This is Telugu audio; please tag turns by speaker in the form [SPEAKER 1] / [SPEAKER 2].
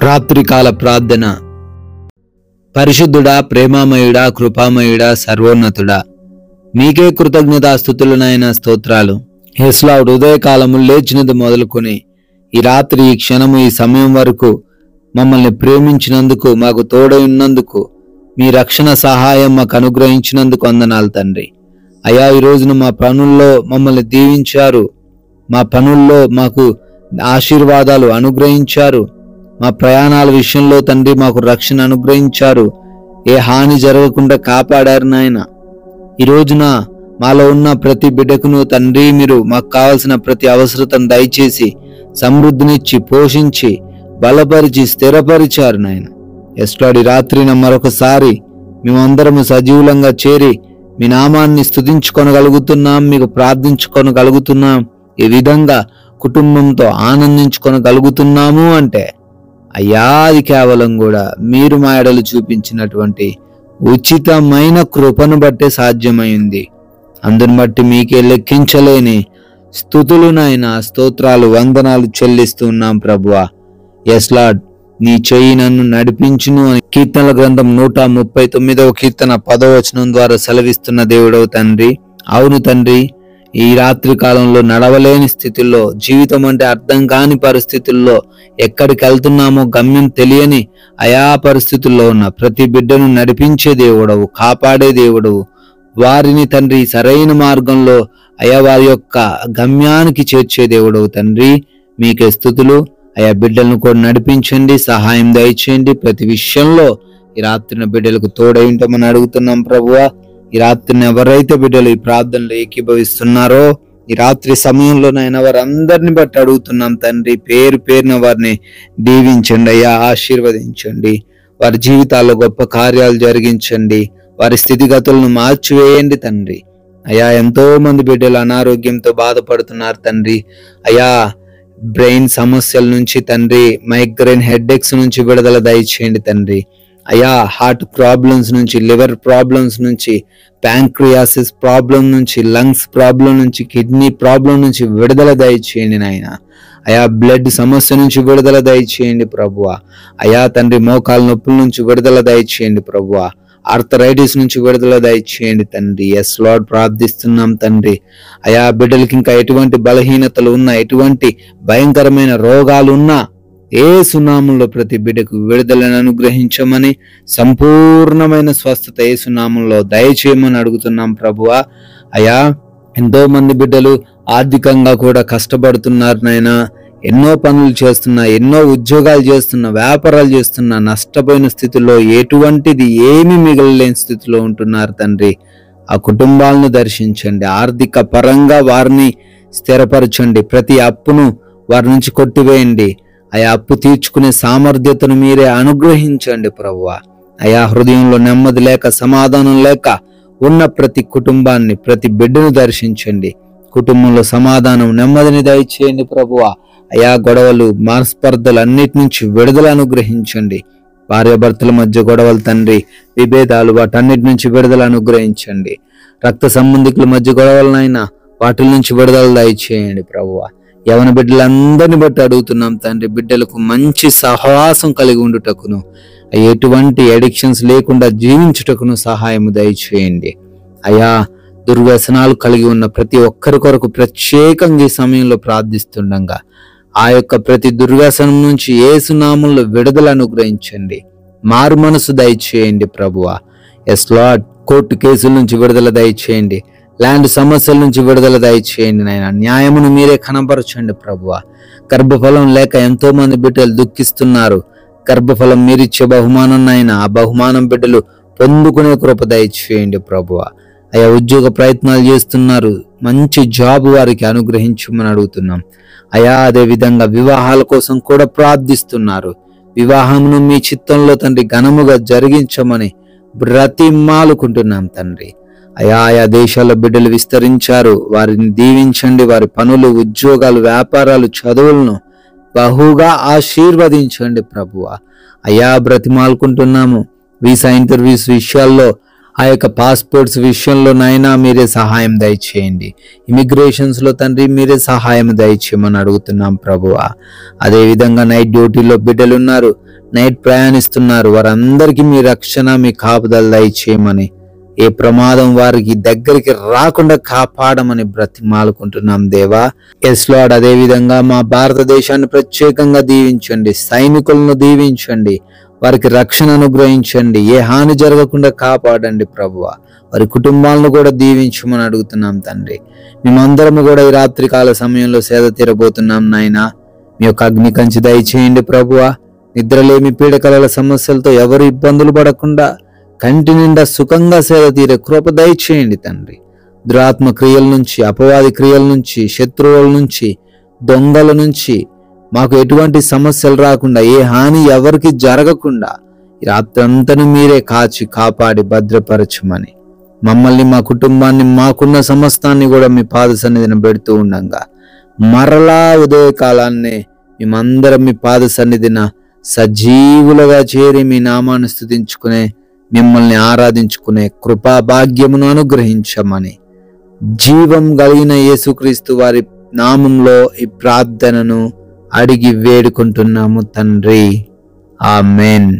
[SPEAKER 1] రాత్రికాల ప్రార్థన. పరిశుద్ధుడా, ప్రేమామయుడా, కృపామయుడా, సర్వోన్నతుడా, మీకే కృతజ్ఞతాస్తుతులు నాయనా, స్తోత్రాలు. హెస్లావుడ్ ఉదయకాలము లేచినది మొదలుకొని ఈ రాత్రి, ఈ క్షణము, ఈ సమయం వరకు మమ్మల్ని ప్రేమించినందుకు, మాకు తోడై ఉన్నందుకు, మీ రక్షణ సహాయం మాకు అనుగ్రహించినందుకు వందనాలు తండ్రి. అయా, ఈ రోజున మా పనుల్లో మమ్మల్ని దీవించారు, మా పనుల్లో మాకు ఆశీర్వాదాలు అనుగ్రహించారు, మా ప్రయాణాల విషయంలో తండ్రి మాకు రక్షణ అనుగ్రహించారు, ఏ హాని జరగకుండా కాపాడారు నాయన. ఈ రోజున మాలో ఉన్న ప్రతి బిడ్డకును తండ్రి మీరు మాకు కావలసిన ప్రతి అవసరతను దయచేసి సమృద్ధినిచ్చి పోషించి బలపరిచి స్థిరపరిచారు నాయన. ఎస్టాడి రాత్రిన మరొకసారి మేమందరము సజీవులంగా చేరి మీ నామాన్ని స్తుతించుకొనగలుగుతున్నాం, మీకు ప్రార్థించుకొనగలుగుతున్నాం, ఈ విధంగా కుటుంబంతో ఆనందించుకొనగలుగుతున్నాము అంటే అయ్యా, అది కేవలం కూడా మీరు మా ఎడలు చూపించినటువంటి ఉచితమైన కృపను బట్టే సాధ్యమైంది. అందుని బట్టి మీకే లెక్కించలేని స్తుతులు నాయనా, స్తోత్రాలు, వందనాలు చెల్లిస్తున్నాం ప్రభువా. ఎస్ లార్డ్, నీ చెయ్యి నన్ను నడిపించును అని కీర్తనల గ్రంథం 139వ కీర్తన 10వ వచనం ద్వారా సెలవిస్తున్న దేవుడవు తండ్రి. అవును తండ్రి, ఈ రాత్రి కాలంలో నడవలేని స్థితిలో, జీవితం అంటే అర్థం కాని పరిస్థితుల్లో, ఎక్కడికి వెళ్తున్నామో గమ్యం తెలియని అయా పరిస్థితుల్లో ఉన్న ప్రతి బిడ్డను నడిపించే దేవుడవు, కాపాడే దేవుడవు, వారిని తండ్రి సరైన మార్గంలో అయా వారి యొక్క గమ్యానికి చేర్చే దేవుడవు తండ్రి. మీకే స్తుతులు. అయా, బిడ్డలను కూడా నడిపించండి, సహాయం దయచేయండి. ప్రతి విషయంలో ఈ రాత్రిన బిడ్డలకు తోడై ఉంటామని అడుగుతున్నాం ప్రభువా. ఈ రాత్రిని ఎవరైతే బిడ్డలు ఈ ప్రార్థనలు ఏకీభవిస్తున్నారో ఈ రాత్రి సమయంలోనైనా వారందరిని బట్టి అడుగుతున్నాం తండ్రి. పేరు పేరున వారిని దీవించండి అయ్యా, ఆశీర్వదించండి. వారి జీవితాల్లో గొప్ప కార్యాలు జరిగించండి, వారి స్థితిగతులను మార్చివేయండి తండ్రి. అయ్యా, ఎంతో మంది బిడ్డలు అనారోగ్యంతో బాధపడుతున్నారు తండ్రి. అయ్యా, బ్రెయిన్ సమస్యల నుంచి తండ్రి, మైగ్రేన్ హెడ్ఏక్స్ నుంచి విడుదల దయచేయండి తండ్రి. అయా, హార్ట్ ప్రాబ్లమ్స్ నుంచి, లివర్ ప్రాబ్లమ్స్ నుంచి, ప్యాంక్రియాసిస్ ప్రాబ్లం నుంచి, లంగ్స్ ప్రాబ్లం నుంచి, కిడ్నీ ప్రాబ్లం నుంచి విడుదల దయచేయండి నాయన. అయా, బ్లడ్ సమస్య నుంచి విడుదల దయచేయండి ప్రభువా. అయా తండ్రి, మోకాల నొప్పుల నుంచి విడుదల దయచేయండి ప్రభువా. ఆర్థరైటిస్ నుంచి విడుదల దయచేయండి తండ్రి. ఎస్ లార్డ్, ప్రార్థిస్తున్నాం తండ్రి. అయా, బిడ్డలకి ఇంకా ఎటువంటి బలహీనతలు ఉన్నా, ఎటువంటి భయంకరమైన రోగాలు ఉన్నా యేసు నామములో ప్రతి బిడ్డకు విడుదలను అనుగ్రహించమని, సంపూర్ణమైన స్వస్థత యేసు నామములో దయచేయమని అడుగుతున్నాం ప్రభువా. అయా, ఎంతో మంది బిడ్డలు ఆర్థికంగా కూడా కష్టపడుతున్నారు నాయనా. ఎన్నో పనులు చేస్తున్నా, ఎన్నో ఉద్యోగాలు చేస్తున్నా, వ్యాపారాలు చేస్తున్నా, నష్టపోయిన స్థితిలో, ఎటువంటిది ఏమీ మిగలలేని స్థితిలో ఉంటున్నారు తండ్రి. ఆ కుటుంబాలను దర్శించండి, ఆర్థిక పరంగా వారిని స్థిరపరచండి, ప్రతి అప్పును వారి నుంచి కొట్టివేయండి. అయా, అప్పు తీర్చుకునే సామర్థ్యతను మీరే అనుగ్రహించండి ప్రభువా. అయా, హృదయంలో నెమ్మది లేక, సమాధానం లేక ఉన్న ప్రతి కుటుంబాన్ని, ప్రతి బిడ్డను దర్శించండి. కుటుంబంలో సమాధానం, నెమ్మదిని దయచేయండి ప్రభువా. అయా, గొడవలు, మనస్పర్ధలు అన్నిటి నుంచి విడుదల అనుగ్రహించండి. భార్యాభర్తల మధ్య గొడవలు తండ్రి, విభేదాలు, వాటన్నిటి నుంచి విడుదల అనుగ్రహించండి. రక్త సంబంధికుల మధ్య గొడవలనైనా వాటి నుంచి విడుదల దయచేయండి ప్రభువా. యవన బిడ్డలందరిని బట్టి అడుగుతున్నాం తండ్రి, బిడ్డలకు మంచి సహవాసం కలిగి ఉండుటకును, ఎటువంటి అడిక్షన్స్ లేకుండా జీవించుటకును సహాయము దయచేయండి. అయా, దుర్వ్యసనాలు కలిగి ఉన్న ప్రతి ఒక్కరి కొరకు ప్రత్యేకంగా ఈ సమయంలో ప్రార్థిస్తుండగా ఆ యొక్క ప్రతి దుర్వ్యసనం నుంచి యేసు నామములో విడుదల అనుగ్రహించండి. మారు మనసు దయచేయండి ప్రభువా. ఎస్ లార్డ్, కోర్టు కేసుల నుంచి విడుదల దయచేయండి. ల్యాండ్ సమస్యల నుంచి విడుదల దయచేయండి నాయన. న్యాయమును మీరే కనబరచండి ప్రభువా. గర్భఫలం లేక ఎంతో మంది బిడ్డలు దుఃఖిస్తున్నారు. గర్భఫలం మీరిచ్చే బహుమానం నాయన, ఆ బహుమానం బిడ్డలు పొందుకునే కృప దయచేయండి ప్రభువా. అయా, ఉద్యోగ ప్రయత్నాలు చేస్తున్నారు, మంచి జాబ్ వారికి అనుగ్రహించమని అడుగుతున్నాం. అయా, అదే విధంగా వివాహాల కోసం కూడా ప్రార్థిస్తున్నారు. వివాహమును మీ చిత్తంలో తండ్రి ఘనముగా జరిగించమని బ్రతిమాలుకుంటున్నాం తండ్రి. అయా, ఆయా దేశాల బిడ్డలు విస్తరించారు, వారిని దీవించండి. వారి పనులు, ఉద్యోగాలు, వ్యాపారాలు, చదువులను బహుగా ఆశీర్వదించండి ప్రభువా. అయా, బ్రతిమాలుకుంటున్నాము. వీసా ఇంటర్వ్యూస్ విషయాల్లో ఆ యొక్క పాస్పోర్ట్స్ విషయంలో నైనా మీరే సహాయం దయచేయండి. ఇమిగ్రేషన్స్ లో తండ్రి మీరే సహాయం దయచేయమని అడుగుతున్నాం ప్రభువా. అదే విధంగా నైట్ డ్యూటీలో బిడ్డలు ఉన్నారు, నైట్ ప్రయాణిస్తున్నారు, వారందరికీ మీ రక్షణ, మీ కాపుదల దయచేయమని, ఏ ప్రమాదం వారికి దగ్గరికి రాకుండా కాపాడమని బ్రతిమాలుకుంటున్నాం దేవా. ఎస్ లార్డ్, అదే విధంగా మా భారతదేశాన్ని ప్రత్యేకంగా దీవించండి, సైనికులను దీవించండి, వారికి రక్షణ అనుగ్రహించండి, ఏ హాని జరగకుండా కాపాడండి ప్రభువా. వారి కుటుంబాలను కూడా దీవించమని అడుగుతున్నాం తండ్రి. మేమందరము కూడా ఈ రాత్రికాల సమయంలో సేద తీరబోతున్నాం నాయన. మీ యొక్క అగ్ని కంచి దయచేయండి ప్రభువా. నిద్రలేమి పీడకలల సమస్యలతో ఎవరు ఇబ్బందులు పడకుండా కంటి నిండా సుఖంగా సేద తీరే కృప దయచేయండి తండ్రి. దురాత్మ క్రియల నుంచి, అపవాది క్రియల నుంచి, శత్రువుల నుంచి, దొంగల నుంచి మాకు ఎటువంటి సమస్యలు రాకుండా, ఏ హాని ఎవరికి జరగకుండా ఈ రాత్రంతను మీరే కాచి కాపాడి భద్రపరచమని, మమ్మల్ని, మా కుటుంబాన్ని, మాకున్న సమస్తాన్ని కూడా మీ పాద సన్నిధిని పెడుతూ ఉండగా మరలా ఉదయకాలాన్ని మేమందరం మీ పాద సన్నిధిన సజీవులుగా చేరి మీ నామాన్ని స్తుతించుకునే, మిమ్మల్ని ఆరాధించుకునే కృపా భాగ్యమును అనుగ్రహించమని జీవం కలిగిన యేసుక్రీస్తు వారి నామంలో ఈ ప్రార్థనను అడిగి వేడుకుంటున్నాము తండ్రి. ఆమేన్.